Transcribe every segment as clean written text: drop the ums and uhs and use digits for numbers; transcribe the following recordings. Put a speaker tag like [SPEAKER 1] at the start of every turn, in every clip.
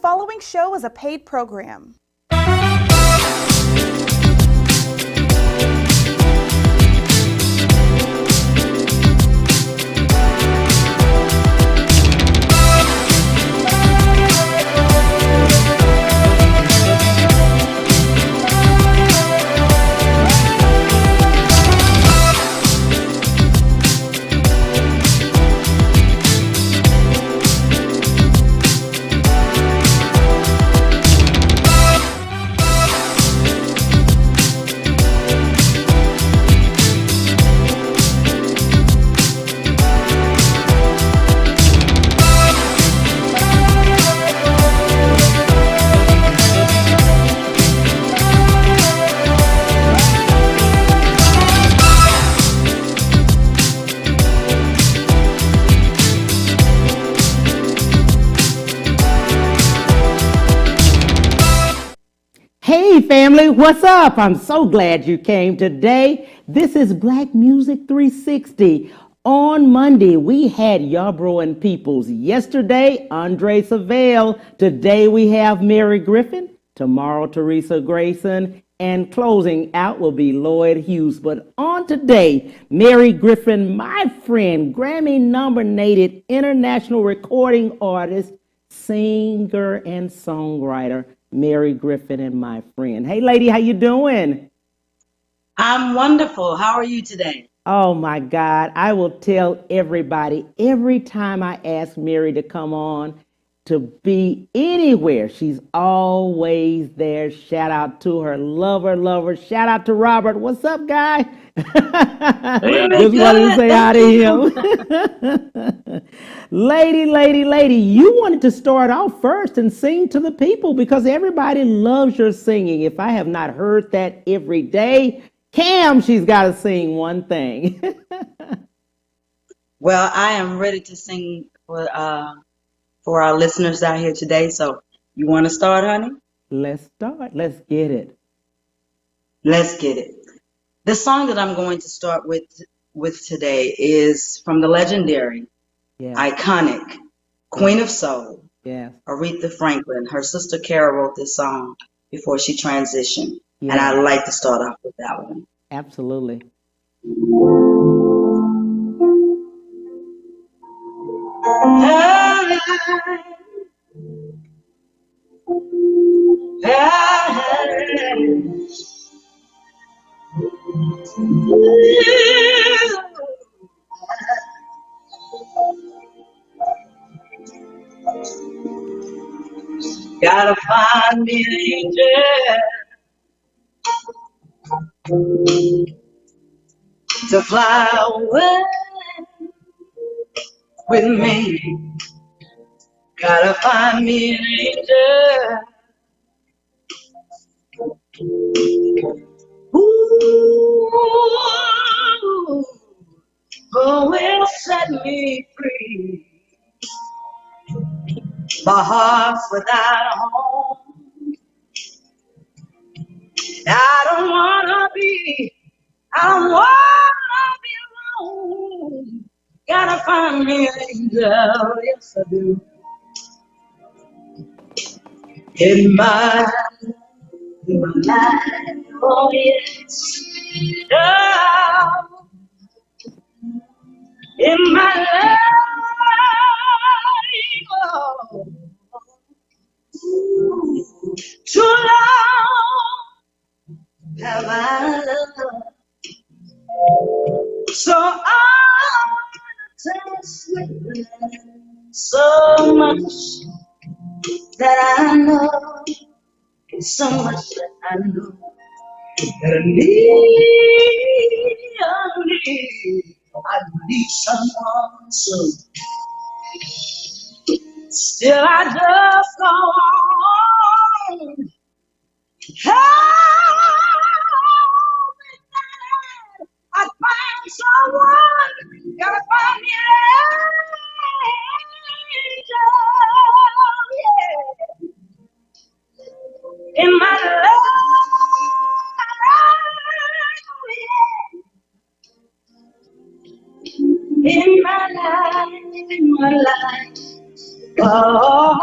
[SPEAKER 1] following show is a paid program.
[SPEAKER 2] Hey family, what's up? I'm so glad you came today. This is Black Music 360. On Monday, we had Yarbrough and Peoples. Yesterday, Andre Savelle. Today, we have Mary Griffin. Tomorrow, Teresa Grayson. And closing out will be Lloyd Hughes. But on today, Mary Griffin, my friend, Grammy-nominated international recording artist, singer, and songwriter, Mary Griffin and my friend. Hey, lady, how you doing?
[SPEAKER 3] I'm wonderful. How are you today?
[SPEAKER 2] Oh, my God. I will tell everybody, every time I ask Mary to come on to be anywhere, she's always there. Shout out to her lover. Shout out to Robert. What's up, guy? Just wanted to say hi to him. Lady, you wanted to start off first and sing to the people because everybody loves your singing. If I have not heard that every day, Cam, she's got to sing one thing.
[SPEAKER 3] Well, I am ready to sing for our listeners out here today. So you want to start, honey?
[SPEAKER 2] Let's start. Let's get it.
[SPEAKER 3] Let's get it. The song that I'm going to start with today is from the legendary, iconic Queen of Soul, Aretha Franklin. Her sister Cara wrote this song before she transitioned. And I'd like to start off with that one.
[SPEAKER 2] Absolutely.
[SPEAKER 3] Gotta find me an angel to fly away with me. Gotta find me an angel who will set me free. My heart's without a home. I don't wanna be alone. Gotta find me an angel, yes I do. In my life, oh yes, oh, in my life, oh, too long have I loved, so I wanna taste with so much that I know, so much that I know that I need someone so. Still I just go on. I find someone, gotta find me an angel, yeah. In my life, in my life, oh.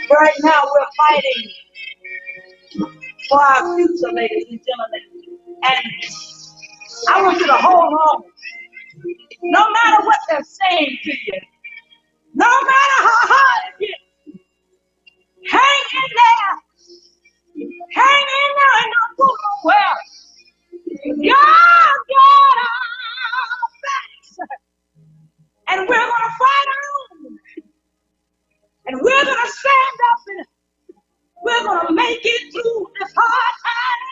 [SPEAKER 3] Right now, we're fighting for our future, ladies and gentlemen. And I want you to hold on. No matter what they're saying to you, no matter how hard it gets, hang in there. Hang in there and don't go nowhere. God got our backs. And we're going to fight on. And we're going to stand up and we're going to make it through this hard time.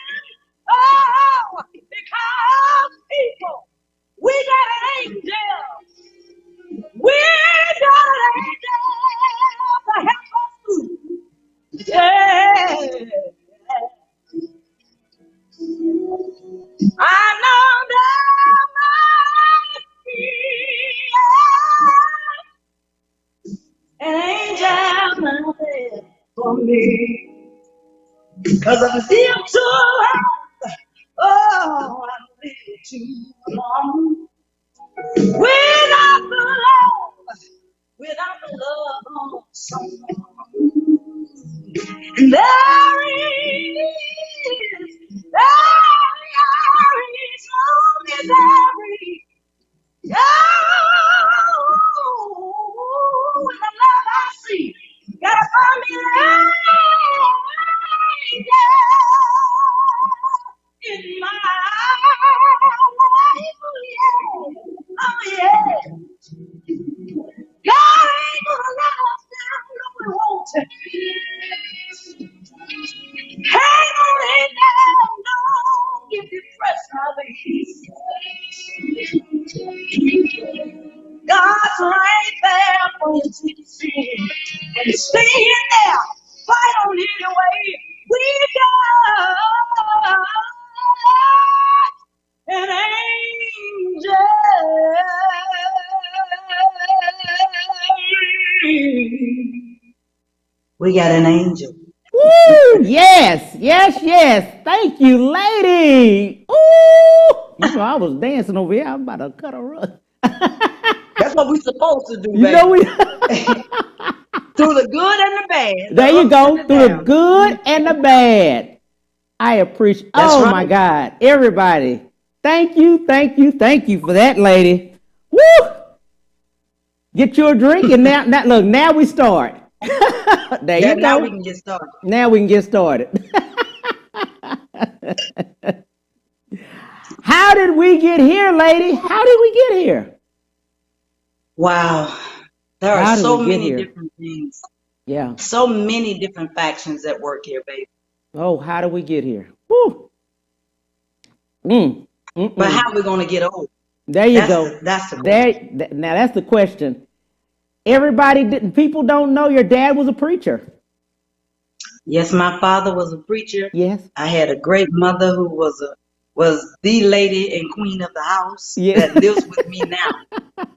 [SPEAKER 3] Oh, because people, we got an angel. We got an angel to help us through. Yeah. I know there must be an angel out there for me. Because I'm still too hard. Oh, I live too long. Without the love of someone. And there is no misery. Oh, and the love I see, gotta find me an angel in my life. Oh yeah. God ain't gonna let us down, no, we won't. Hang on in there, don't get depressed, God's right there for you to see. And stay in there, fight on anyway. We got an angel. We got an angel.
[SPEAKER 2] Woo! Yes, yes, yes. Thank you, lady. Ooh! You know, I was dancing over here. I'm about to cut a rug.
[SPEAKER 3] That's what we're supposed to do, baby.
[SPEAKER 2] You know we
[SPEAKER 3] through the good and the bad.
[SPEAKER 2] There you go. Through the good and the bad. I appreciate. Oh, right. My God. Everybody. Thank you, thank you, thank you for that, lady. Woo! Get you a drink and now look, now we start. There you go.
[SPEAKER 3] Now we can get started.
[SPEAKER 2] Now we can get started. How did we get here, lady? How did we get here?
[SPEAKER 3] Wow. There are so many different things.
[SPEAKER 2] Yeah.
[SPEAKER 3] So many different factions at work here, baby.
[SPEAKER 2] Oh, how did we get here? Woo.
[SPEAKER 3] But how are we going to get over?
[SPEAKER 2] There you go.
[SPEAKER 3] That's the question.
[SPEAKER 2] Now that's the question. People don't know your dad was a preacher.
[SPEAKER 3] Yes, my father was a preacher.
[SPEAKER 2] Yes.
[SPEAKER 3] I had a great mother who was the lady and queen of the house that lives with me now.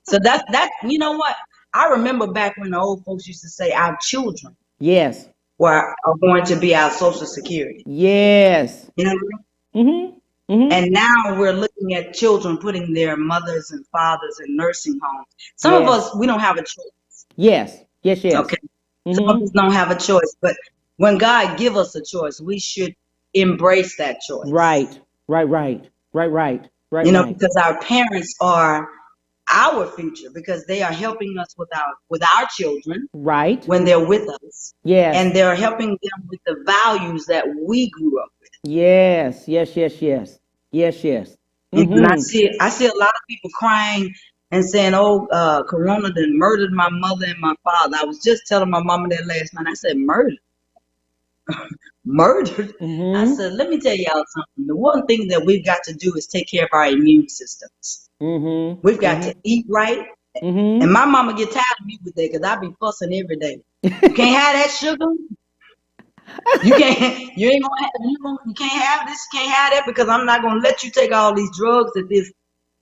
[SPEAKER 3] So that you know what? I remember back when the old folks used to say our children
[SPEAKER 2] yes
[SPEAKER 3] are going to be our Social Security.
[SPEAKER 2] Yes.
[SPEAKER 3] You know what I mean? Mm-hmm. Mm-hmm. And now we're looking at children putting their mothers and fathers in nursing homes. Some of us, we don't have a choice.
[SPEAKER 2] Yes. Yes, yes.
[SPEAKER 3] Okay. Mm-hmm. Some of us don't have a choice. But when God give us a choice, we should embrace that choice.
[SPEAKER 2] Right.
[SPEAKER 3] You know, because our parents are our future, because they are helping us with our children.
[SPEAKER 2] Right.
[SPEAKER 3] When they're with us.
[SPEAKER 2] Yes.
[SPEAKER 3] And they're helping them with the values that we grew up with.
[SPEAKER 2] Yes.
[SPEAKER 3] Mm-hmm. And I see a lot of people crying and saying, "Oh, Corona done murdered my mother and my father." I was just telling my mama that last night. I said, "Murdered, murdered." Mm-hmm. I said, "Let me tell y'all something. The one thing that we've got to do is take care of our immune systems. Mm-hmm. We've got to eat right." Mm-hmm. And my mama get tired of me with that because I be fussing every day. You can't have that sugar. You can't have this, can't have that, because I'm not gonna let you take all these drugs that this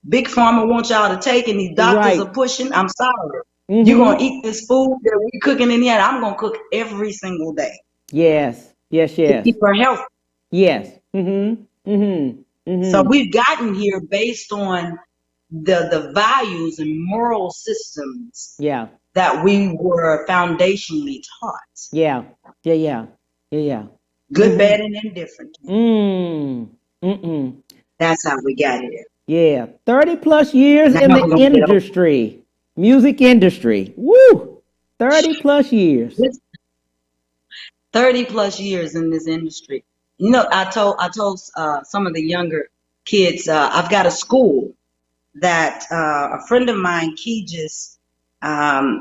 [SPEAKER 3] big pharma wants y'all to take and these doctors are pushing. I'm sorry. Mm-hmm. You're gonna eat this food that we cooking in here. I'm gonna cook every single day.
[SPEAKER 2] Yes.
[SPEAKER 3] To keep her healthy.
[SPEAKER 2] Yes. Mm-hmm. Mm-hmm. Mm-hmm.
[SPEAKER 3] So we've gotten here based on the values and moral systems that we were foundationally taught.
[SPEAKER 2] Yeah. Yeah.
[SPEAKER 3] Good, bad, and indifferent.
[SPEAKER 2] Mm.
[SPEAKER 3] That's how we got here.
[SPEAKER 2] Yeah. 30 plus years
[SPEAKER 3] Now
[SPEAKER 2] in the
[SPEAKER 3] we're gonna get
[SPEAKER 2] industry, music industry. Woo! 30 plus years.
[SPEAKER 3] 30 plus years in this industry. You know, I told some of the younger kids, I've got a school that a friend of mine, Keegis,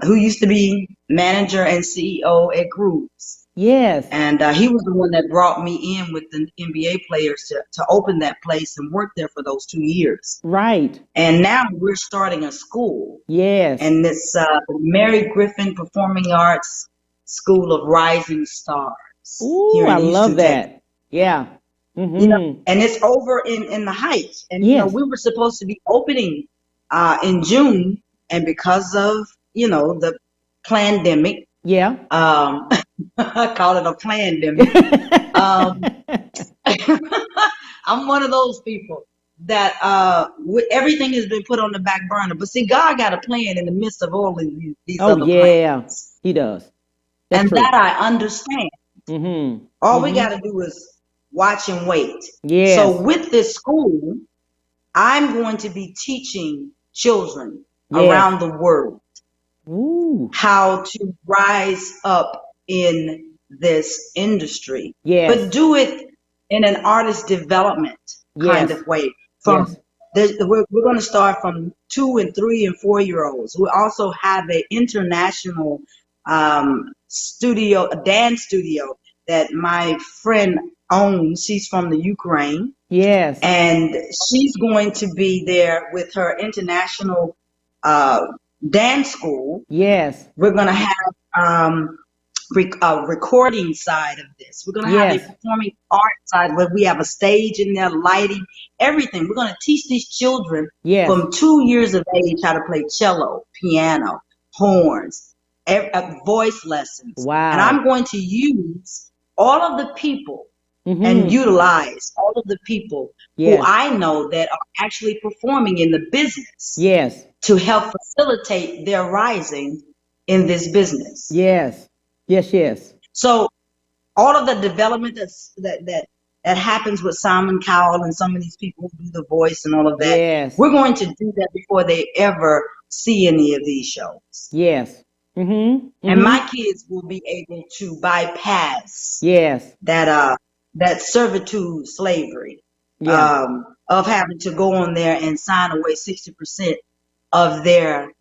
[SPEAKER 3] who used to be manager and CEO at Grooves.
[SPEAKER 2] Yes.
[SPEAKER 3] And he was the one that brought me in with the NBA players to open that place and work there for those 2 years.
[SPEAKER 2] Right.
[SPEAKER 3] And now we're starting a school.
[SPEAKER 2] Yes.
[SPEAKER 3] And it's Mary Griffin Performing Arts School of Rising Stars.
[SPEAKER 2] Ooh, I love that. Yeah. Mm-hmm.
[SPEAKER 3] You know, and it's over in the Heights. And, you know, we were supposed to be opening in June. And because of, you know, the pandemic.
[SPEAKER 2] Yeah.
[SPEAKER 3] I call it a pandemic. I'm one of those people that everything has been put on the back burner. But see, God got a plan in the midst of all of these other plans.
[SPEAKER 2] He does.
[SPEAKER 3] That's true. That I understand.
[SPEAKER 2] Mm-hmm.
[SPEAKER 3] All we got to do is watch and wait.
[SPEAKER 2] Yes.
[SPEAKER 3] So with this school, I'm going to be teaching children around the world how to rise up in this industry.
[SPEAKER 2] Yes.
[SPEAKER 3] But do it in an artist development kind of way. From we're going to start from 2 and 3 and 4 year olds. We also have an international studio, a dance studio that my friend owns. She's from the Ukraine.
[SPEAKER 2] Yes.
[SPEAKER 3] And she's going to be there with her international dance school.
[SPEAKER 2] Yes.
[SPEAKER 3] We're going to have a recording side of this. We're going to have a performing art side where we have a stage in there, lighting, everything. We're going to teach these children from 2 years of age how to play cello, piano, horns, voice lessons.
[SPEAKER 2] Wow.
[SPEAKER 3] And I'm going to use all of the people and utilize all of the people who I know that are actually performing in the business.
[SPEAKER 2] Yes.
[SPEAKER 3] To help facilitate their rising in this business.
[SPEAKER 2] Yes.
[SPEAKER 3] So all of the development that happens with Simon Cowell and some of these people who do the voice and all of that, we're going to do that before they ever see any of these shows.
[SPEAKER 2] Yes.
[SPEAKER 3] And my kids will be able to bypass that servitude slavery of having to go on there and sign away 60% of their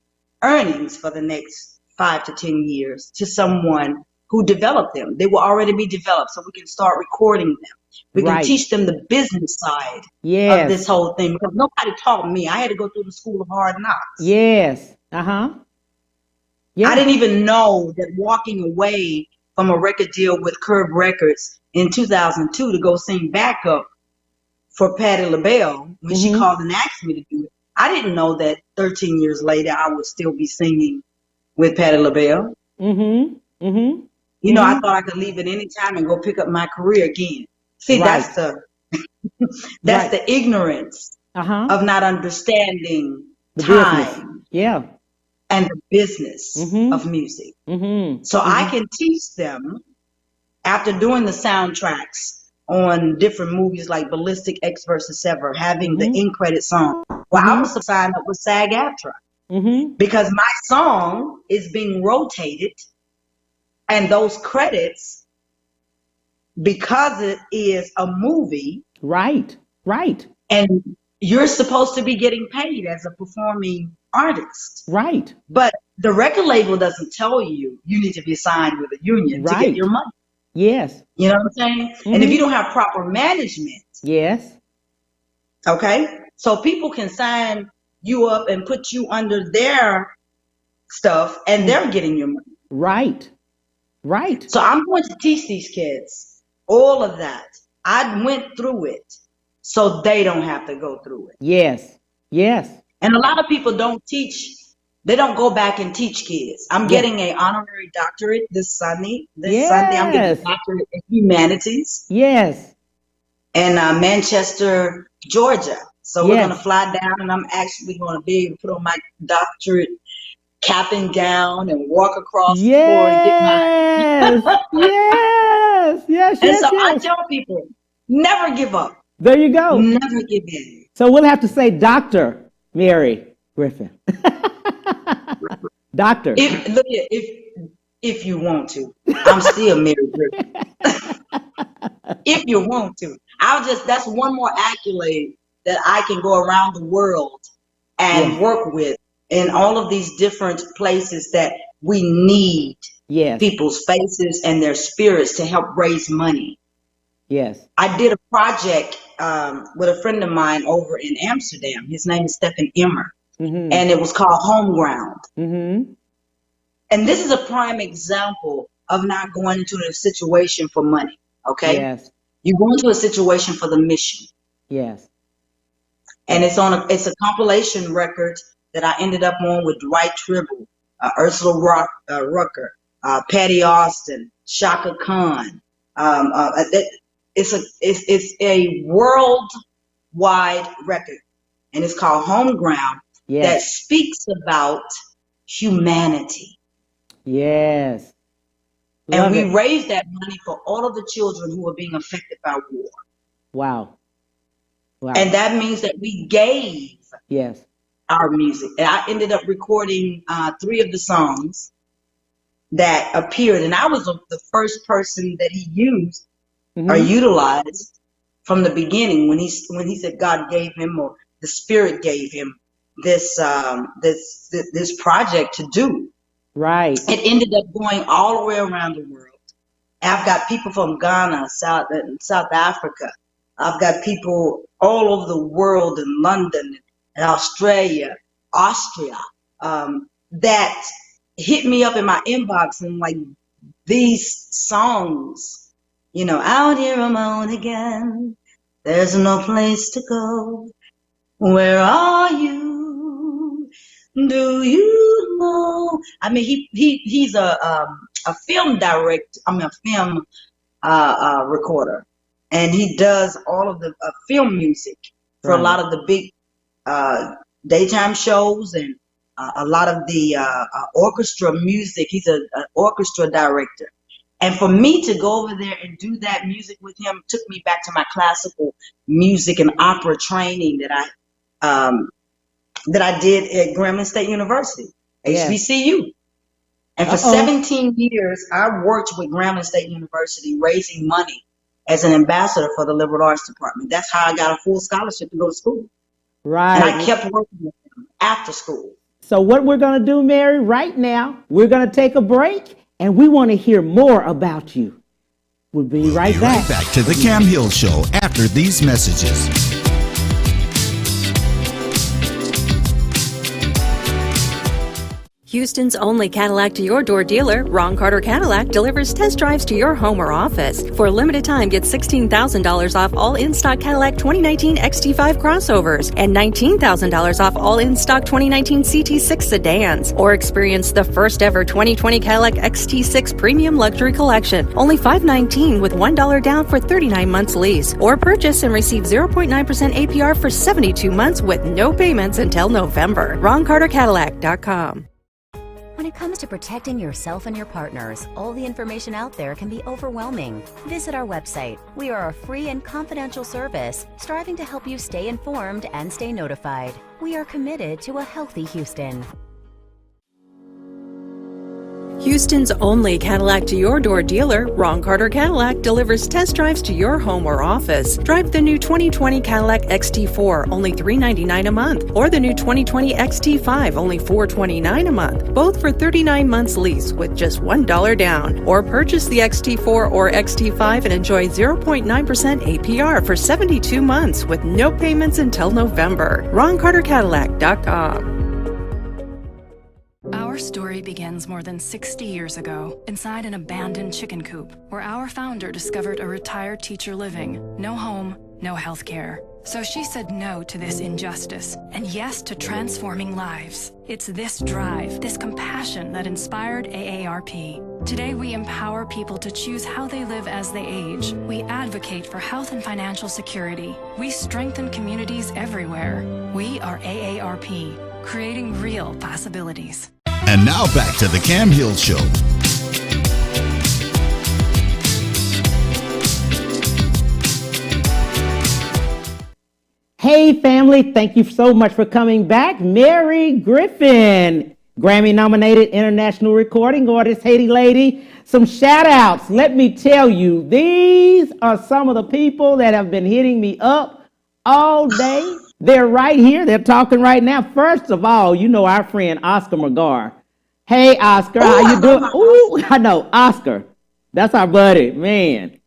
[SPEAKER 3] earnings for the next 5 to 10 years to someone who developed them. They will already be developed, so we can start recording them. We can teach them the business side of this whole thing, because nobody taught me. I had to go through the school of hard knocks.
[SPEAKER 2] Yes.
[SPEAKER 3] I didn't even know that walking away from a record deal with Curb Records in 2002 to go sing backup for Patti LaBelle when she called and asked me to do it. I didn't know that 13 years later I would still be singing with Patti LaBelle. You know, I thought I could leave at any time and go pick up my career again. See, that's the ignorance of not understanding
[SPEAKER 2] the
[SPEAKER 3] time.
[SPEAKER 2] Business.
[SPEAKER 3] And the business of music. So I can teach them after doing the soundtracks on different movies like Ballistic X versus Sever, having the end credit song. Well, I was signed up with SAG-AFTRA because my song is being rotated, and those credits, because it is a movie,
[SPEAKER 2] right,
[SPEAKER 3] and you're supposed to be getting paid as a performing artist,
[SPEAKER 2] right?
[SPEAKER 3] But the record label doesn't tell you need to be signed with a union to get your money.
[SPEAKER 2] Yes.
[SPEAKER 3] You know what I'm saying? And if you don't have proper management.
[SPEAKER 2] Yes.
[SPEAKER 3] Okay. So people can sign you up and put you under their stuff and they're getting your money.
[SPEAKER 2] Right.
[SPEAKER 3] So I'm going to teach these kids all of that. I went through it so they don't have to go through it.
[SPEAKER 2] Yes.
[SPEAKER 3] And a lot of people don't teach. They don't go back and teach kids. I'm getting an honorary doctorate this Sunday. Sunday, I'm getting a doctorate in humanities.
[SPEAKER 2] Yes.
[SPEAKER 3] In Manchester, Georgia. So we're going to fly down, and I'm actually going to be able to put on my doctorate cap and gown and walk across the floor and get my.
[SPEAKER 2] Yes, yes.
[SPEAKER 3] And so I tell people, never give up.
[SPEAKER 2] There you go.
[SPEAKER 3] Never give in.
[SPEAKER 2] So we'll have to say Dr. Mary Griffin. Doctor.
[SPEAKER 3] If you want to, I'm still Mary Griffin. If you want to, that's one more accolade that I can go around the world and work with in all of these different places that we need people's faces and their spirits to help raise money.
[SPEAKER 2] Yes.
[SPEAKER 3] I did a project with a friend of mine over in Amsterdam. His name is Stephen Immer, and it was called Home Ground. And this is a prime example of not going into a situation for money, okay?
[SPEAKER 2] Yes.
[SPEAKER 3] You go into a situation for the mission.
[SPEAKER 2] Yes.
[SPEAKER 3] And it's a compilation record that I ended up on with Dwight Tribble, Ursula Rucker, Patty Austin, Shaka Khan. It's a worldwide record, and it's called Home Ground, that speaks about humanity.
[SPEAKER 2] Yes.
[SPEAKER 3] And we raised that money for all of the children who are being affected by war.
[SPEAKER 2] Wow.
[SPEAKER 3] And that means that we gave our music. And I ended up recording 3 of the songs that appeared. And I was the first person that he used or utilized from the beginning when he said God gave him, or the Spirit gave him this project to do.
[SPEAKER 2] Right.
[SPEAKER 3] It ended up going all the way around the world. I've got people from Ghana, South Africa. I've got people all over the world, in London and Australia, Austria, that hit me up in my inbox and like, these songs, out here I'm on again. There's no place to go. Where are you? Do you know? I mean, he's a film director. I mean, a film recorder, and he does all of the film music for a lot of the big daytime shows and a lot of the orchestra music. He's an orchestra director. And for me to go over there and do that music with him took me back to my classical music and opera training that I did at Grambling State University, HBCU. And for 17 years, I worked with Grambling State University raising money as an ambassador for the Liberal Arts Department. That's how I got a full scholarship to go to school.
[SPEAKER 2] Right.
[SPEAKER 3] And I kept working with them after school.
[SPEAKER 2] So what we're going to do, Mary, right now, we're going to take a break, and we want to hear more about you. We'll be right back.
[SPEAKER 4] Right back to the Cam Hill Show after these messages.
[SPEAKER 5] Houston's only Cadillac to your door dealer, Ron Carter Cadillac, delivers test drives to your home or office. For a limited time, get $16,000 off all in-stock Cadillac 2019 XT5 crossovers and $19,000 off all in-stock 2019 CT6 sedans. Or experience the first ever 2020 Cadillac XT6 Premium Luxury Collection, only $519 with $1 down for 39 months lease. Or purchase and receive 0.9% APR for 72 months with no payments until November. RonCarterCadillac.com.
[SPEAKER 6] When it comes to protecting yourself and your partners, all the information out there can be overwhelming. Visit our website. We are a free and confidential service striving to help you stay informed and stay notified. We are committed to a healthy Houston.
[SPEAKER 5] Houston's only Cadillac to your door dealer, Ron Carter Cadillac, delivers test drives to your home or office. Drive the new 2020 Cadillac XT4, only $399 a month, or the new 2020 XT5, only $429 a month, both for 39 months lease with just $1 down. Or purchase the XT4 or XT5 and enjoy 0.9% APR for 72 months with no payments until November. RonCarterCadillac.com.
[SPEAKER 7] Our story begins more than 60 years ago inside an abandoned chicken coop where our founder discovered a retired teacher living. No home, no health care. So she said no to this injustice and yes to transforming lives. It's this drive, this compassion that inspired AARP. Today we empower people to choose how they live as they age. We advocate for health and financial security. We strengthen communities everywhere. We are AARP, creating real possibilities.
[SPEAKER 4] And now back to the Cam Hill Show.
[SPEAKER 2] Hey family, thank you so much for coming back. Mary Griffin, Grammy-nominated international recording artist, Haiti lady. Some shout outs. Let me tell you, these are some of the people that have been hitting me up all day. They're right here. They're talking right now. First of all, you know our friend Oscar McGar. Hey Oscar, how you doing? Ooh, I know, Oscar. That's our buddy, man.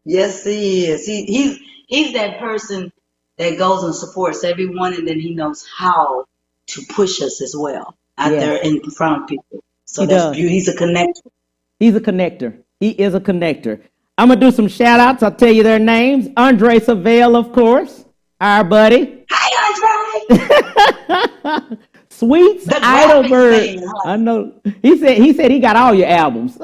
[SPEAKER 3] Yes, he is. He's that person that goes and supports everyone, and then he knows how to push us as well out there in front of people. So that's beautiful. He's a connector.
[SPEAKER 2] He's a connector. He is a connector. I'm going to do some shout outs. I'll tell you their names. Andre Savelle, of course, our buddy.
[SPEAKER 3] Hi, Andre.
[SPEAKER 2] Sweets Heidelberg. I know. He said he got all your albums.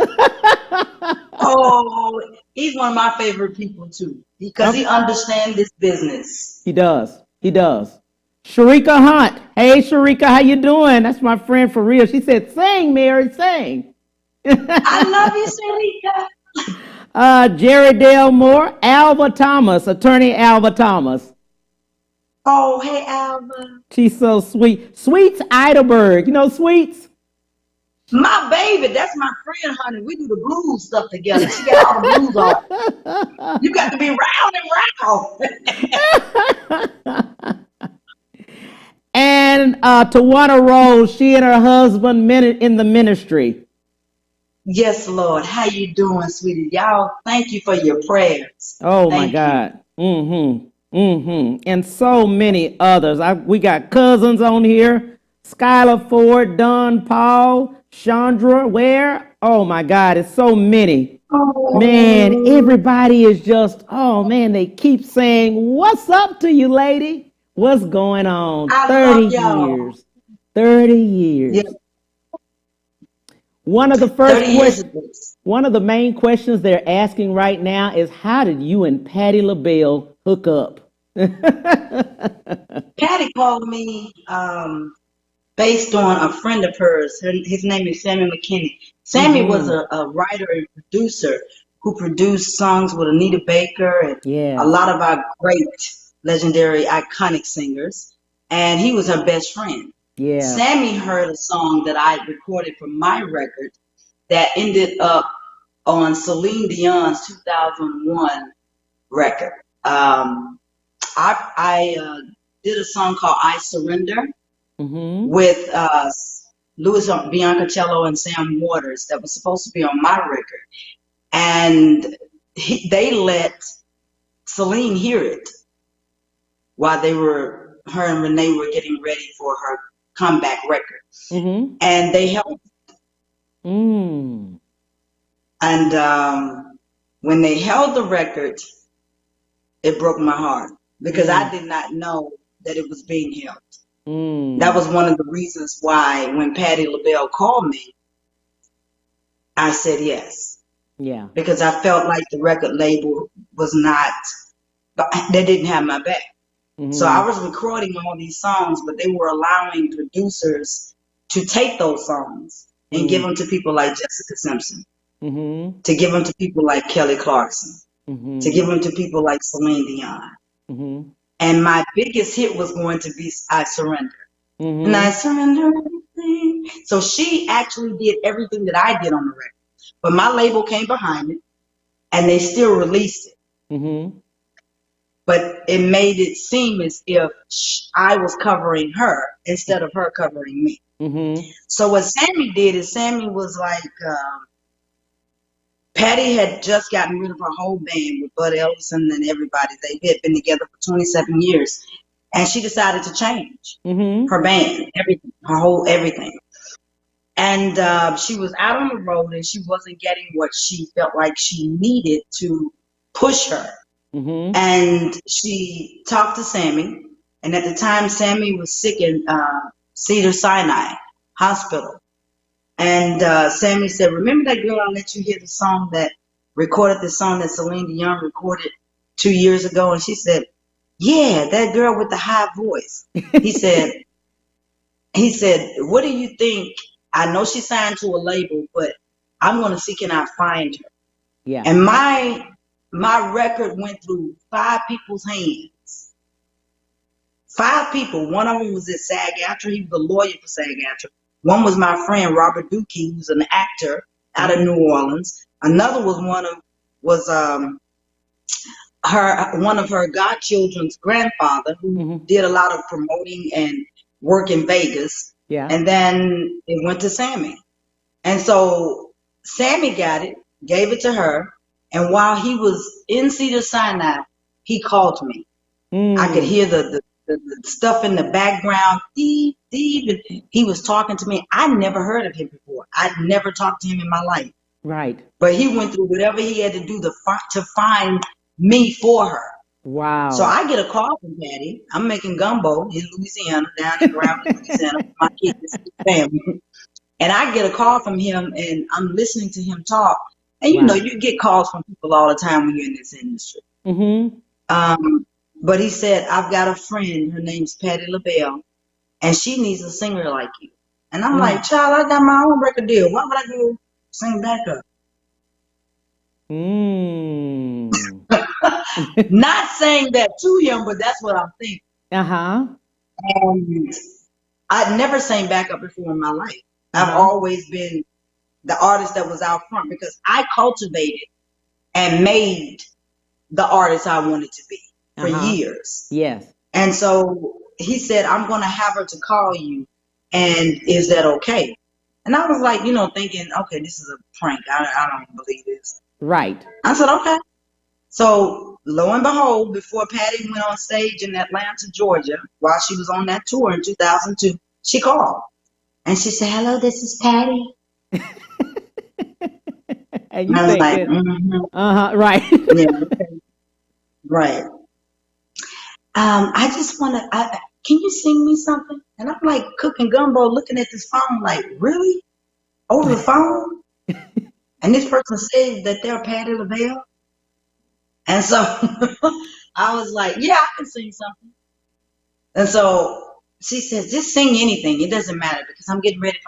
[SPEAKER 3] Oh, he's one of my favorite people too, because he understands this business.
[SPEAKER 2] He does. He does. Sharika Hunt. Hey, Sharika, how you doing? That's my friend for real. She said, sing, Mary, sing.
[SPEAKER 3] I love you, Sharika.
[SPEAKER 2] Jerry Dale Moore, Alva Thomas, attorney Alva Thomas.
[SPEAKER 3] Oh, hey, Alva.
[SPEAKER 2] She's so sweet. Sweets Heidelberg. You know Sweets?
[SPEAKER 3] My baby, that's my friend, honey. We do the blues stuff together. She got all the blues on. You got to be round and round.
[SPEAKER 2] And Tawana Rose, she and her husband in the ministry.
[SPEAKER 3] Yes, Lord. How you doing, sweetie? Y'all, thank you for your prayers.
[SPEAKER 2] Oh, my God. And so many others. We got cousins on here. Skylar Ford, Don Paul, Chandra, where? Oh my God, it's so many. Oh. Man, everybody is just, oh man, they keep saying, what's up to you, lady? What's going on? 30 years. 30 years. Yeah. One of the main questions they're asking right now is, how did you and Patti LaBelle hook up?
[SPEAKER 3] Patti called me based on a friend of hers. His name is Sammy McKinney. Sammy was a writer and producer who produced songs with Anita Baker and a lot of our great, legendary, iconic singers. And he was her best friend. Yeah. Sammy heard a song that I recorded for my record that ended up on Celine Dion's 2001 record. I did a song called I Surrender with Louis Biancacello and Sam Waters that was supposed to be on my record. And they let Celine hear it while her and Renee were getting ready for her comeback record. And they held it. And when they held the record, it broke my heart because I did not know that it was being held. That was one of the reasons why when Patti LaBelle called me, I said yes. Yeah. Because I felt like the record label was not, they didn't have my back. So I was recording all these songs, but they were allowing producers to take those songs and give them to people like Jessica Simpson, to give them to people like Kelly Clarkson, to give them to people like Celine Dion. And my biggest hit was going to be I Surrender. And I surrender everything. So she actually did everything that I did on the record. But my label came behind it, and they still released it. But it made it seem as if I was covering her instead of her covering me. So what Sammy did is Sammy was like, Patti had just gotten rid of her whole band with Bud Ellison and everybody. They had been together for 27 years. And she decided to change her band, everything, her whole everything. And she was out on the road and she wasn't getting what she felt like she needed to push her. And she talked to Sammy. And at the time, Sammy was sick in Cedars-Sinai Hospital. And Sammy said, remember that girl I let you hear the song that recorded the song that Celine Dion recorded 2 years ago? And she said, yeah, that girl with the high voice. He said, he said, what do you think? I know she signed to a label, but I'm going to see, can I find her?
[SPEAKER 2] Yeah.
[SPEAKER 3] And my record went through 5 people's hands. 5 people. One of them was at SAG-AFTRA. He was a lawyer for SAG-AFTRA. One was my friend Robert Dookie, who's an actor out of New Orleans. Another was one of her godchildren's grandfather, who did a lot of promoting and work in Vegas.
[SPEAKER 2] Yeah.
[SPEAKER 3] And then it went to Sammy. And so Sammy got it, gave it to her, and while he was in Cedars-Sinai, he called me. I could hear the stuff in the background, deep, and he was talking to me. I never heard of him before. I'd never talked to him in my life.
[SPEAKER 2] Right.
[SPEAKER 3] But he went through whatever he had to do to find me for her.
[SPEAKER 2] Wow.
[SPEAKER 3] So I get a call from Patty. I'm making gumbo in Louisiana, down in Grambling, Louisiana, with my kids, family. And I get a call from him, and I'm listening to him talk. And you know, you get calls from people all the time when you're in this industry. But he said, I've got a friend, her name's Patti LaBelle, and she needs a singer like you. And I'm like, child, I got my own record deal. Why would I go sing backup? Not saying that to him, but that's what I'm thinking. And I'd never sang backup before in my life. I've always been the artist that was out front because I cultivated and made the artist I wanted to be for years.
[SPEAKER 2] Yes.
[SPEAKER 3] And so he said, I'm going to have her to call you. And is that okay? And I was like, you know, thinking, okay, this is a prank. I don't believe this.
[SPEAKER 2] Right.
[SPEAKER 3] I said, okay. So lo and behold, before Patty went on stage in Atlanta, Georgia, while she was on that tour in 2002, she called. And she said, hello, this is Patty.
[SPEAKER 2] And you think
[SPEAKER 3] like,
[SPEAKER 2] right.
[SPEAKER 3] Yeah, okay. Right. I just want to, can you sing me something? And I'm like cooking gumbo, looking at this phone like, really? Over the phone? And this person said that they're Patti LaBelle? And so I was like, yeah, I can sing something. And so she said, just sing anything. It doesn't matter because I'm getting ready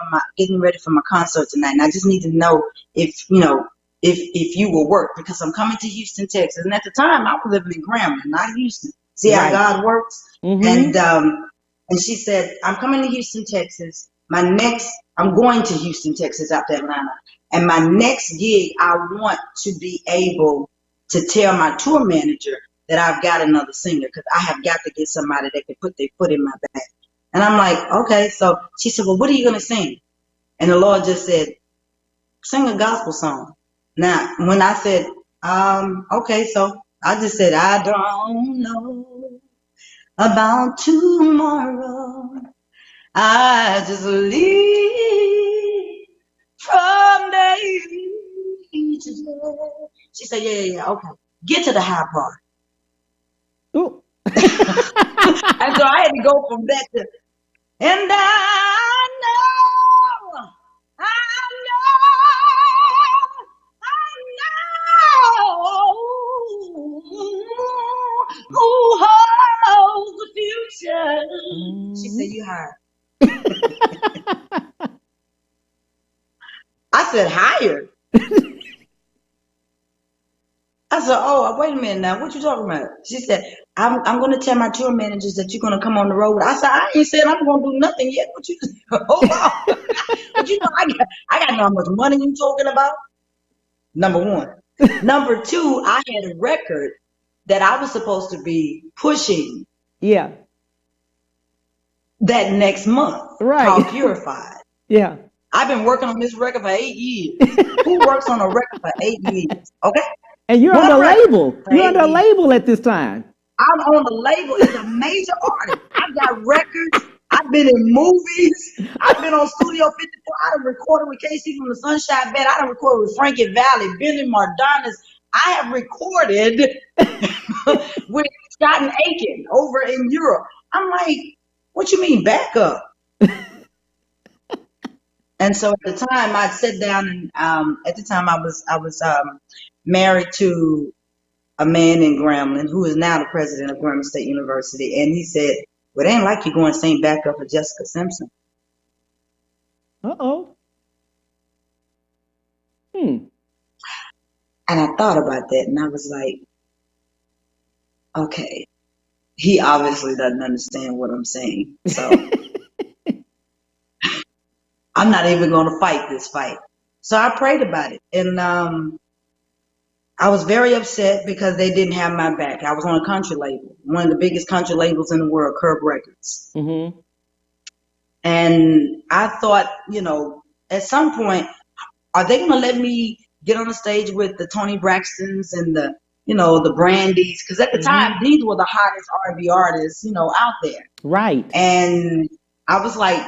[SPEAKER 3] for my concert tonight. And I just need to know if, you know, if you will work because I'm coming to Houston, Texas. And at the time I was living in Grambling, not Houston. See how God works? And she said, I'm coming to Houston, Texas. I'm going to Houston, Texas after Atlanta. And my next gig, I want to be able to tell my tour manager that I've got another singer because I have got to get somebody that can put their foot in my back. And I'm like, okay. So she said, well, what are you going to sing? And the Lord just said, sing a gospel song. Now, when I said, okay, so I just said, I don't know about tomorrow. I just live from day to day. She said, yeah, okay. Get to the high part.
[SPEAKER 2] Ooh.
[SPEAKER 3] And so I had to go from that to, and I know who holds the future. She said, you hired. I said, hired? I said, oh, wait a minute now. What you talking about? She said, I'm going to tell my tour managers that you're going to come on the road. I said, I ain't said I'm going to do nothing yet. What you hold on. But you know, I got to know how much money you talking about. Number one. Number two, I had a record that I was supposed to be pushing.
[SPEAKER 2] Yeah.
[SPEAKER 3] That next month.
[SPEAKER 2] Right.
[SPEAKER 3] Called Purified.
[SPEAKER 2] Yeah.
[SPEAKER 3] I've been working on this record for 8 years. Who works on a record for 8 years? Okay.
[SPEAKER 2] And you're on the label. You're on the label at this time.
[SPEAKER 3] I'm on the label as a major artist. I've got records. I've been in movies. I've been on Studio 54. I done recorded with Casey from the Sunshine Band. I done recorded with Frankie Valli, Billy Mardones. I have recorded with Scott and Aiken over in Europe. I'm like, what you mean backup? And so at the time I sat down and at the time I was married to a man in Grambling who is now the president of Grambling State University. And he said, well, it ain't like you're going to sing backup for Jessica Simpson.
[SPEAKER 2] Uh-oh.
[SPEAKER 3] And I thought about that, and I was like, okay, he obviously doesn't understand what I'm saying. So I'm not even going to fight this fight. So I prayed about it. And I was very upset because they didn't have my back. I was on a country label, one of the biggest country labels in the world, Curb Records.
[SPEAKER 2] Mm-hmm.
[SPEAKER 3] And I thought, at some point, are they going to let me get on the stage with the Tony Braxtons and the Brandys? Because at the time, these were the hottest R&B artists, out there.
[SPEAKER 2] Right.
[SPEAKER 3] And I was like,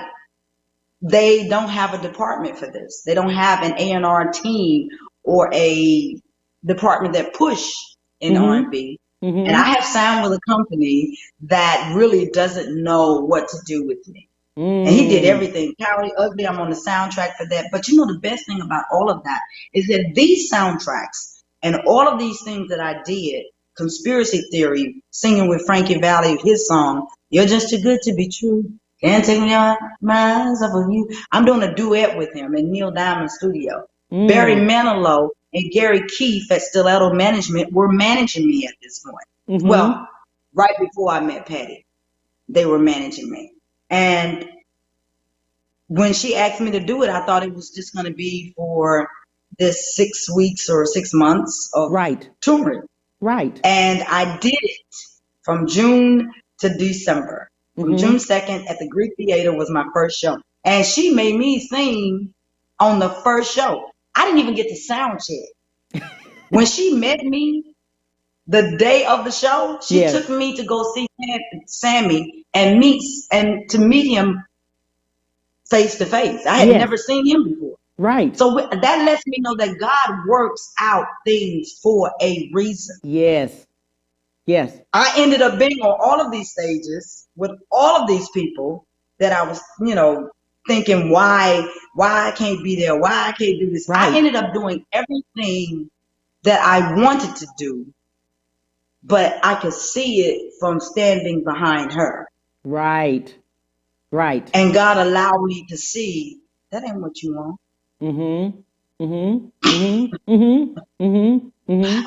[SPEAKER 3] they don't have a department for this. They don't have an A&R team or a department that push in R&B. And I have signed with a company that really doesn't know what to do with me. And he did everything. Cowardly Ugly, I'm on the soundtrack for that. But the best thing about all of that is that these soundtracks and all of these things that I did, Conspiracy Theory, singing with Frankie Valli, his song, You're Just Too Good to Be True, Can't Take Me Out My Eyes Off of You. I'm doing a duet with him in Neil Diamond's studio. Barry Manilow and Gary Keefe at Stiletto Management were managing me at this point. Well, right before I met Patty, they were managing me. And when she asked me to do it, I thought it was just going to be for this 6 weeks or 6 months of touring.
[SPEAKER 2] Right.
[SPEAKER 3] And I did it from June to December. From June 2nd at the Greek Theater was my first show. And she made me sing on the first show. I didn't even get to sound check. When she met me the day of the show, she took me to go see Sammy and to meet him face to face. I had never seen him before.
[SPEAKER 2] Right.
[SPEAKER 3] So that lets me know that God works out things for a reason.
[SPEAKER 2] Yes. Yes.
[SPEAKER 3] I ended up being on all of these stages with all of these people that I was, thinking why I can't be there, why I can't do this.
[SPEAKER 2] Right.
[SPEAKER 3] I ended up doing everything that I wanted to do, but I could see it from standing behind her. Right. And God allowed me to see that ain't what you want. A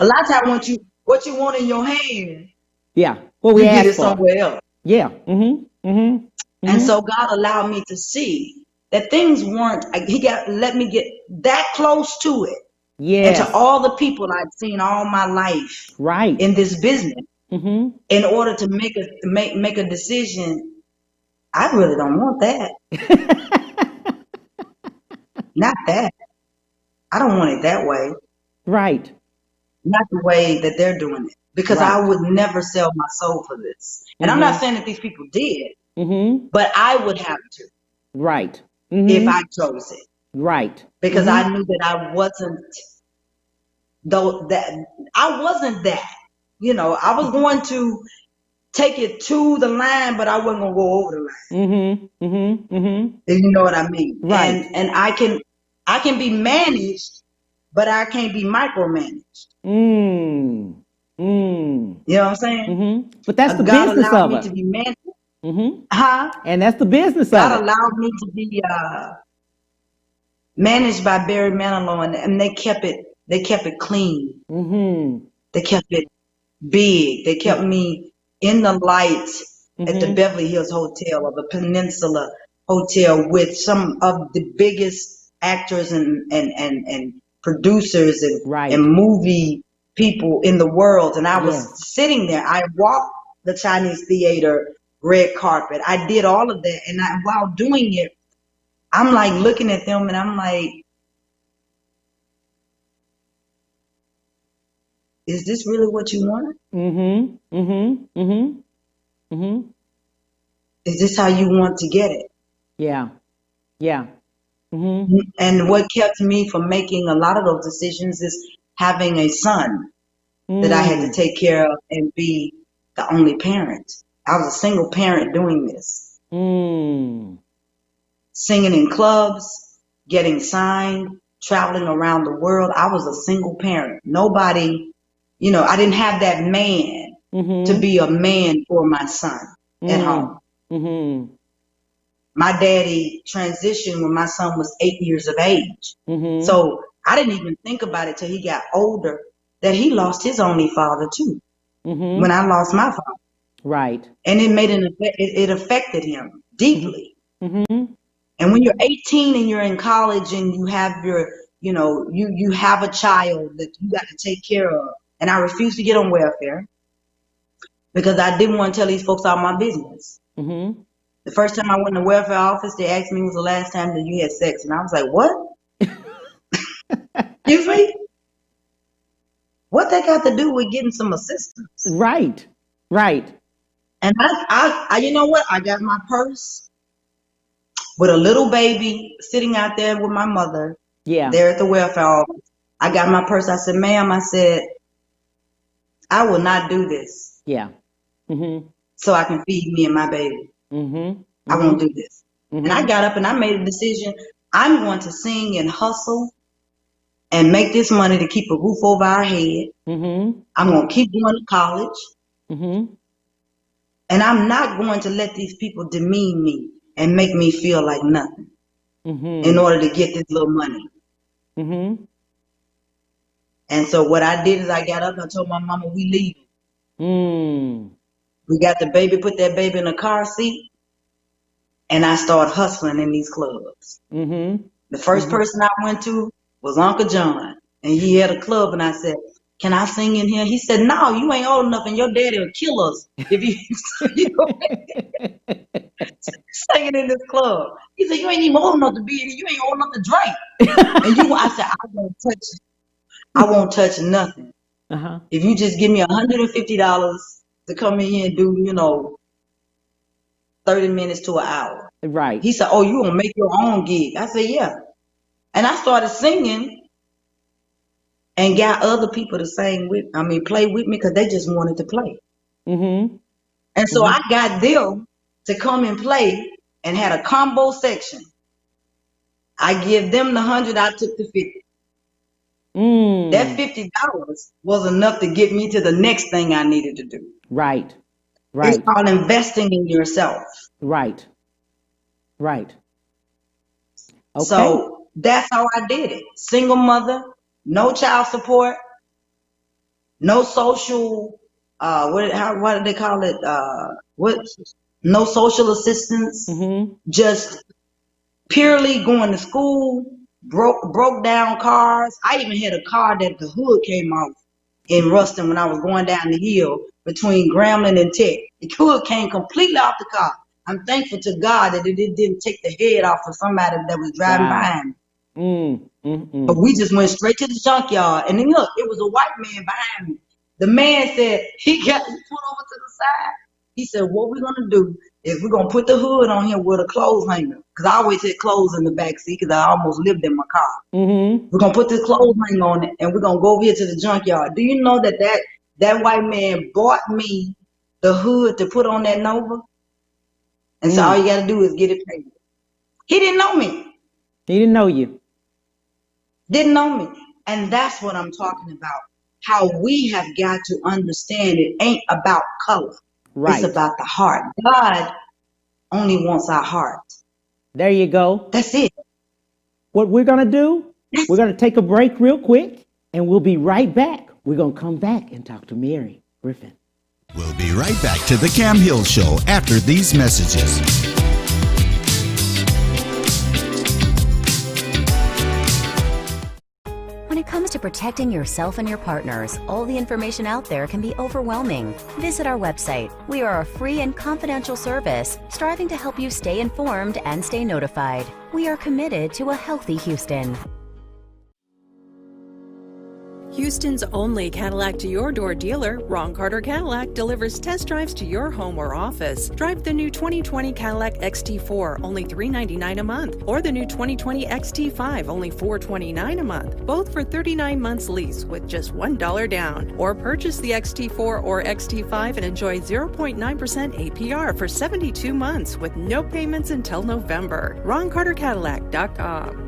[SPEAKER 3] lot of times what you want in your hand.
[SPEAKER 2] Yeah. Well, we
[SPEAKER 3] you
[SPEAKER 2] asked
[SPEAKER 3] get it
[SPEAKER 2] for
[SPEAKER 3] somewhere else.
[SPEAKER 2] Yeah.
[SPEAKER 3] And so God allowed me to see that things weren't. Let me get that close to it.
[SPEAKER 2] Yes.
[SPEAKER 3] And to all the people I've seen all my life.
[SPEAKER 2] Right.
[SPEAKER 3] In this business. In order to make a decision, I really don't want that. Not that. I don't want it that way.
[SPEAKER 2] Right.
[SPEAKER 3] Not the way that they're doing it. Because I would never sell my soul for this. And I'm not saying that these people did, but I would have to.
[SPEAKER 2] Right.
[SPEAKER 3] If I chose it.
[SPEAKER 2] Right.
[SPEAKER 3] Because I knew that I wasn't that. I was going to take it to the line, but I wasn't going to go over the line. If you know what I mean.
[SPEAKER 2] Right.
[SPEAKER 3] And I can be managed, but I can't be micromanaged. You know what I'm saying?
[SPEAKER 2] But that's the
[SPEAKER 3] God
[SPEAKER 2] business
[SPEAKER 3] allowed
[SPEAKER 2] of
[SPEAKER 3] me
[SPEAKER 2] it.
[SPEAKER 3] to be managed.
[SPEAKER 2] And that's the business of
[SPEAKER 3] God
[SPEAKER 2] it.
[SPEAKER 3] allowed me to be managed by Barry Manilow, and they kept it clean. They kept it big. They kept me in the lights at the Beverly Hills Hotel or the Peninsula Hotel with some of the biggest actors and producers and movie people in the world. And I was sitting there. I walked the Chinese theater red carpet. I did all of that. And while doing it, I'm like looking at them and I'm like, is this really what you want? Is this how you want to get it?
[SPEAKER 2] Yeah. Yeah.
[SPEAKER 3] And what kept me from making a lot of those decisions is having a son that I had to take care of and be the only parent. I was a single parent doing this. Singing in clubs, getting signed, traveling around the world. I was a single parent. Nobody, I didn't have that man to be a man for my son at home. my daddy transitioned when my son was 8 years of age.
[SPEAKER 2] Mm-hmm.
[SPEAKER 3] So I didn't even think about it till he got older that he lost his only father too.
[SPEAKER 2] Mm-hmm.
[SPEAKER 3] When I lost my father.
[SPEAKER 2] Right.
[SPEAKER 3] And it made it affected him deeply.
[SPEAKER 2] Mm-hmm.
[SPEAKER 3] And when you're 18 and you're in college and you have you have a child that you got to take care of. And I refused to get on welfare because I didn't want to tell these folks all my business.
[SPEAKER 2] Mm-hmm.
[SPEAKER 3] The first time I went to the welfare office, they asked me when was the last time that you had sex. And I was like, what? Excuse me? What that got to do with getting some assistance?
[SPEAKER 2] Right. Right.
[SPEAKER 3] And I you know what? I got my purse with a little baby sitting out there with my mother.
[SPEAKER 2] Yeah.
[SPEAKER 3] There at the welfare office. I got my purse. I said, ma'am, I said, I will not do this.
[SPEAKER 2] Yeah. Mm-hmm.
[SPEAKER 3] So I can feed me and my baby.
[SPEAKER 2] Mm-hmm. Mm-hmm.
[SPEAKER 3] I won't do this.
[SPEAKER 2] Mm-hmm.
[SPEAKER 3] And I got up and I made a decision. I'm going to sing and hustle and make this money to keep a roof over our head.
[SPEAKER 2] Mm-hmm.
[SPEAKER 3] I'm going to keep going to college.
[SPEAKER 2] Mm-hmm.
[SPEAKER 3] And I'm not going to let these people demean me and make me feel like nothing in order to get this little money.
[SPEAKER 2] Mm-hmm.
[SPEAKER 3] And so what I did is I got up and I told my mama, we leaving. We got the baby, put that baby in a car seat, and I started hustling in these clubs.
[SPEAKER 2] Mm-hmm.
[SPEAKER 3] The first person I went to was Uncle John, and he had a club, and I said, can I sing in here? He said, no, you ain't old enough, and your daddy will kill us if you singing in this club. He said, you ain't even old enough to be in here. You ain't old enough to drink. And I said, I won't touch nothing.
[SPEAKER 2] Uh-huh.
[SPEAKER 3] If you just give me $150 to come in here and do, 30 minutes to an hour.
[SPEAKER 2] Right.
[SPEAKER 3] He said, oh, you gonna make your own gig? I said, yeah. And I started singing and got other people to play with me because they just wanted to play.
[SPEAKER 2] Mm-hmm.
[SPEAKER 3] And so I got them to come and play and had a combo section. I give them the 100, I took the 50. That $50 was enough to get me to the next thing I needed to do.
[SPEAKER 2] Right. Right.
[SPEAKER 3] It's called investing in yourself.
[SPEAKER 2] Right. Right. Okay.
[SPEAKER 3] So that's how I did it. Single mother, no child support, no social, what do they call it? No social assistance, just purely going to school, broke down cars. I even had a car that the hood came off in Ruston when I was going down the hill between Grambling and Tech. The hood came completely off the car. I'm thankful to God that it didn't take the head off of somebody that was driving behind me. But we just went straight to the junkyard. And then look, it was a white man behind me. The man said, he pulled over to the side. He said, what we're going to do is we're going to put the hood on here with a clothes hanger. Because I always had clothes in the back seat because I almost lived in my car. We're going to put the clothes hanger on it and we're going to go over here to the junkyard. Do you know that white man bought me the hood to put on that Nova? And so all you got to do is get it paid. He didn't know me.
[SPEAKER 2] He didn't know you.
[SPEAKER 3] Didn't know me. And that's what I'm talking about. How we have got to understand it ain't about color.
[SPEAKER 2] Right.
[SPEAKER 3] It's about the heart. God only wants our heart.
[SPEAKER 2] There you go.
[SPEAKER 3] That's it.
[SPEAKER 2] What we're going to do, we're going to take a break real quick, and we'll be right back. We're going to come back and talk to Mary Griffin.
[SPEAKER 4] We'll be right back to the Cam Hill Show after these messages.
[SPEAKER 6] When it comes to protecting yourself and your partners, all the information out there can be overwhelming. Visit our website. We are a free and confidential service striving to help you stay informed and stay notified. We are committed to a healthy Houston.
[SPEAKER 5] Houston's only Cadillac to your door dealer, Ron Carter Cadillac, delivers test drives to your home or office. Drive the new 2020 Cadillac XT4, only $399 a month, or the new 2020 XT5, only $429 a month, both for 39 months lease with just $1 down. Or purchase the XT4 or XT5 and enjoy 0.9% APR for 72 months with no payments until November. RonCarterCadillac.com.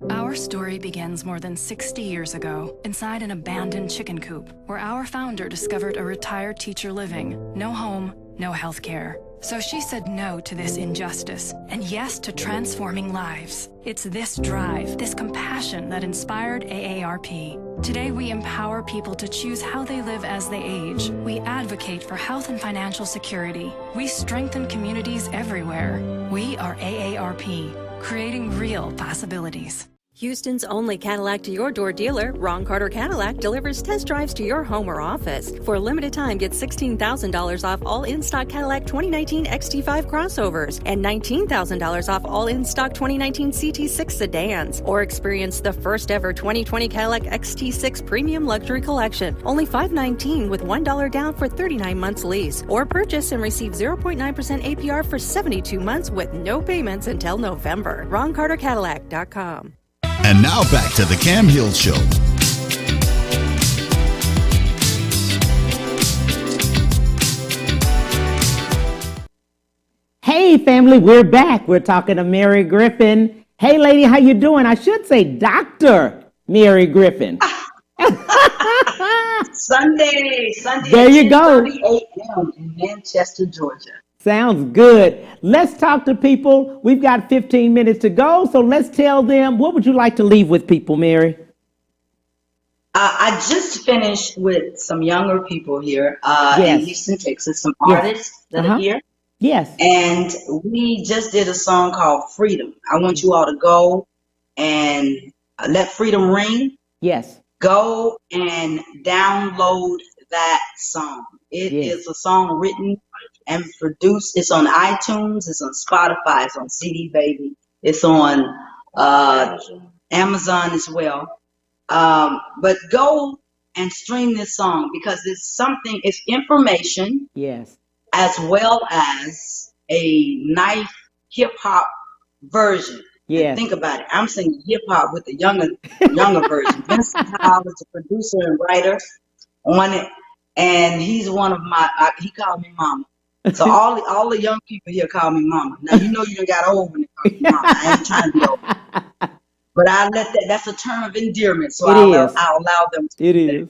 [SPEAKER 7] Our story begins more than 60 years ago, inside an abandoned chicken coop, where our founder discovered a retired teacher living. No home, no health care. So she said no to this injustice and yes to transforming lives. It's this drive, this compassion that inspired AARP. Today, we empower people to choose how they live as they age. We advocate for health and financial security. We strengthen communities everywhere. We are AARP, creating real possibilities.
[SPEAKER 5] Houston's only Cadillac to your door dealer, Ron Carter Cadillac, delivers test drives to your home or office. For a limited time, get $16,000 off all in-stock Cadillac 2019 XT5 crossovers and $19,000 off all in-stock 2019 CT6 sedans. Or experience the first ever 2020 Cadillac XT6 Premium Luxury Collection. Only $519 with $1 down for 39 months lease. Or purchase and receive 0.9% APR for 72 months with no payments until November. RonCarterCadillac.com.
[SPEAKER 4] And now back to the Cam Hill Show.
[SPEAKER 2] Hey family, we're back. We're talking to Mary Griffin. Hey lady, how you doing? I should say Dr. Mary Griffin.
[SPEAKER 3] Sunday.
[SPEAKER 2] There you go.
[SPEAKER 3] 10:30 a.m. in Manchester, Georgia.
[SPEAKER 2] Sounds good. Let's talk to people. We've got 15 minutes to go, so let's tell them, what would you like to leave with people, Mary?
[SPEAKER 3] I just finished with some younger people here in Houston, Texas, some artists that are here.
[SPEAKER 2] Yes.
[SPEAKER 3] And we just did a song called Freedom. I want you all to go and let freedom ring.
[SPEAKER 2] Yes.
[SPEAKER 3] Go and download that song. It is a song written and produced. It's on iTunes, it's on Spotify, it's on CD Baby, it's on Amazon as well. But go and stream this song because it's information, as well as a nice hip hop version. And think about it. I'm singing hip hop with the younger version. Vincent Howard is the producer and writer on it, and he's one of my. He called me mama. So all the young people here call me mama. Now you know you done got old when they call you mama. I ain't trying to be old, but I let that's a term of endearment. So I'll allow them to.
[SPEAKER 2] It is.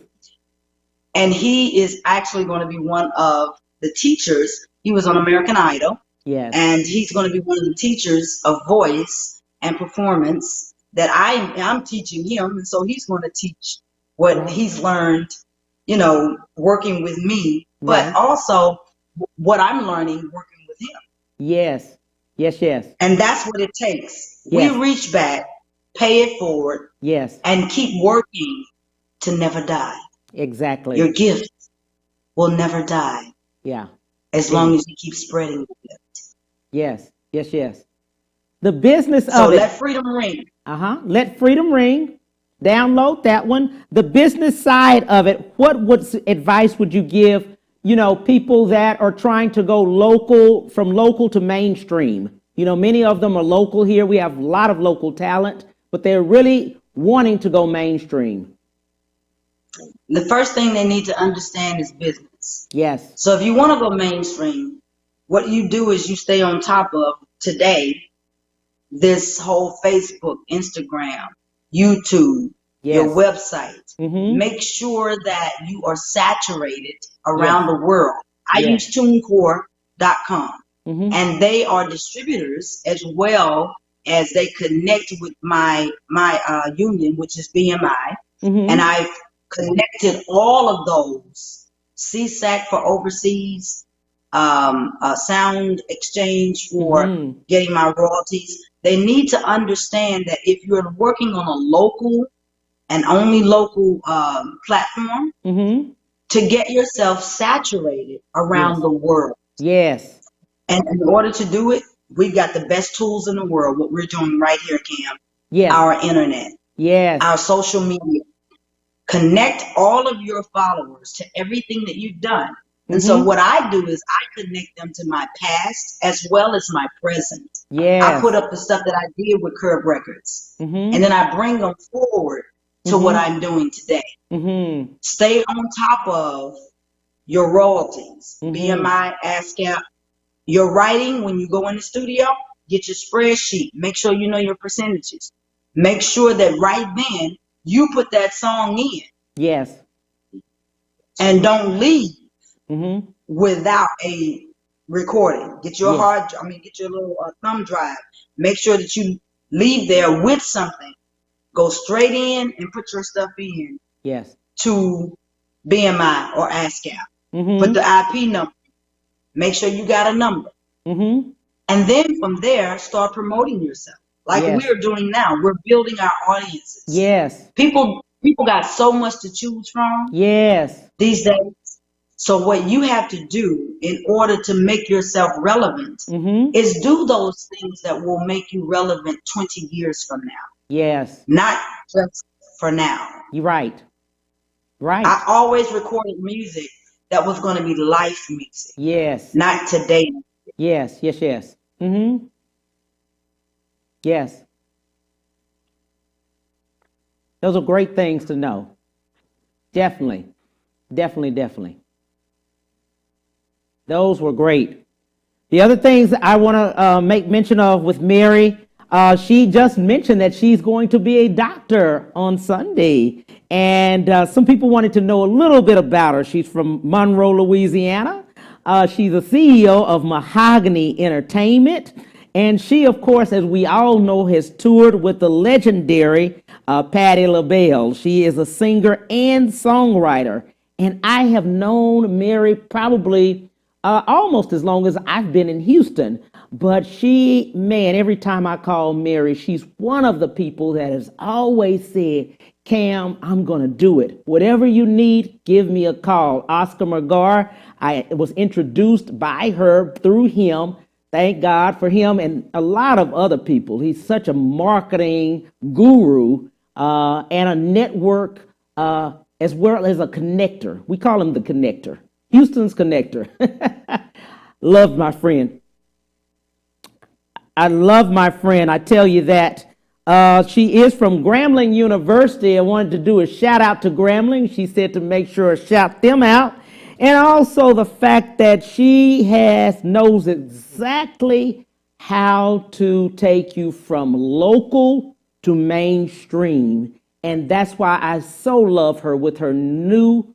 [SPEAKER 3] And he is actually going to be one of the teachers. He was on American Idol.
[SPEAKER 2] Yes.
[SPEAKER 3] And he's going to be one of the teachers of voice and performance that I'm teaching him. And so he's going to teach what he's learned, working with me, but also what I'm learning working with him.
[SPEAKER 2] Yes.
[SPEAKER 3] And that's what it takes. We reach back, pay it forward, and keep working to never die.
[SPEAKER 2] Exactly.
[SPEAKER 3] Your gift will never die.
[SPEAKER 2] Yeah.
[SPEAKER 3] As long as you keep spreading the gift.
[SPEAKER 2] Yes. The business
[SPEAKER 3] so
[SPEAKER 2] of it.
[SPEAKER 3] Let freedom ring.
[SPEAKER 2] Let freedom ring. Download that one. The business side of it. What advice would you give, people that are trying to go from local to mainstream? Many of them are local here. We have a lot of local talent, but they're really wanting to go mainstream.
[SPEAKER 3] The first thing they need to understand is business.
[SPEAKER 2] Yes.
[SPEAKER 3] So if you want to go mainstream, what you do is you stay on top of today, this whole Facebook, Instagram, YouTube, your website. Make sure that you are saturated around the world. I use TuneCore.com, and they are distributors as well as they connect with my union, which is BMI, and I've connected all of those. CSAC for overseas, sound exchange for getting my royalties. They need to understand that if you're working on a local and only local platform, to get yourself saturated around the world.
[SPEAKER 2] Yes.
[SPEAKER 3] And in order to do it, we've got the best tools in the world, what we're doing right here, Cam.
[SPEAKER 2] Yes.
[SPEAKER 3] Our internet.
[SPEAKER 2] Yes.
[SPEAKER 3] Our social media. Connect all of your followers to everything that you've done. And so what I do is I connect them to my past as well as my present.
[SPEAKER 2] Yes.
[SPEAKER 3] I put up the stuff that I did with Curb Records. And then I bring them forward to what I'm doing today. Stay on top of your royalties. BMI, ASCAP. Your writing, when you go in the studio, get your spreadsheet. Make sure you know your percentages. Make sure that right then you put that song in.
[SPEAKER 2] Yes.
[SPEAKER 3] And don't leave without a recording. Get your get your little thumb drive. Make sure that you leave there with something. Go straight in and put your stuff in.
[SPEAKER 2] Yes.
[SPEAKER 3] To BMI or ASCAP. Put the IP number. Make sure you got a number. And then from there, start promoting yourself. Like we're doing now. We're building our audiences.
[SPEAKER 2] Yes.
[SPEAKER 3] People got so much to choose from.
[SPEAKER 2] Yes.
[SPEAKER 3] These days. So what you have to do in order to make yourself relevant is do those things that will make you relevant 20 years from now.
[SPEAKER 2] Yes.
[SPEAKER 3] Not just for now.
[SPEAKER 2] You're right. Right.
[SPEAKER 3] I always recorded music that was going to be life music.
[SPEAKER 2] Yes.
[SPEAKER 3] Not today.
[SPEAKER 2] Yes, yes, yes. Yes. Those are great things to know. Definitely. Definitely, definitely. Those were great. The other things I want to make mention of with Mary, she just mentioned that she's going to be a doctor on Sunday. And some people wanted to know a little bit about her. She's from Monroe, Louisiana. She's a CEO of Mahogany Entertainment. And she, of course, as we all know, has toured with the legendary Patti LaBelle. She is a singer and songwriter. And I have known Mary probably almost as long as I've been in Houston. But she, man, every time I call Mary, she's one of the people that has always said, Cam, I'm going to do it. Whatever you need, give me a call. Oscar Magar, I was introduced by her through him. Thank God for him and a lot of other people. He's such a marketing guru and a network as well as a connector. We call him the connector. Houston's connector. Love my friend. I love my friend. I tell you that. She is from Grambling University. I wanted to do a shout out to Grambling. She said to make sure to shout them out. And also the fact that she knows exactly how to take you from local to mainstream. And that's why I so love her with her new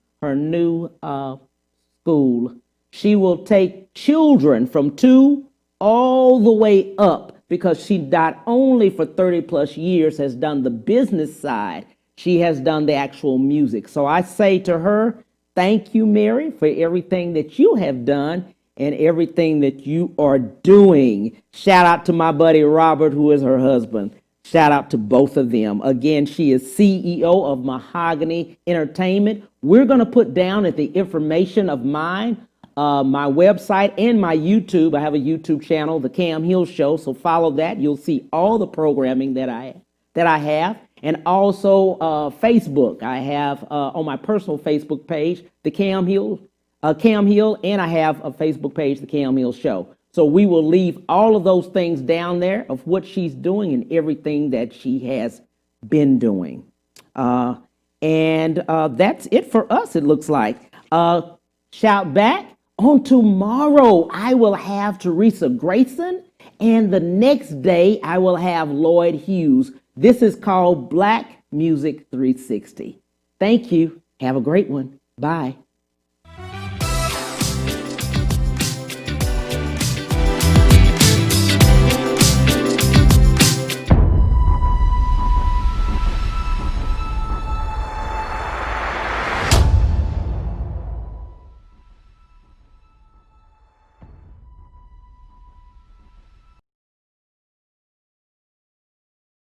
[SPEAKER 2] school. She will take children from 2 all the way up, because she not only for 30 plus years has done the business side, she has done the actual music. So I say to her, thank you, Mary, for everything that you have done and everything that you are doing. Shout out to my buddy Robert, who is her husband. Shout out to both of them. Again, she is CEO of Mahogany Entertainment. We're going to put down at the information of mine, my website and my YouTube. I have a YouTube channel, The Cam Hill Show, so follow that. You'll see all the programming that I have. And also Facebook. I have on my personal Facebook page, The Cam Hill, and I have a Facebook page, The Cam Hill Show. So we will leave all of those things down there of what she's doing and everything that she has been doing. And that's it for us, it looks like. Shout back. On tomorrow, I will have Teresa Grayson, and the next day, I will have Lloyd Hughes. This is called Black Music 360. Thank you. Have a great one. Bye.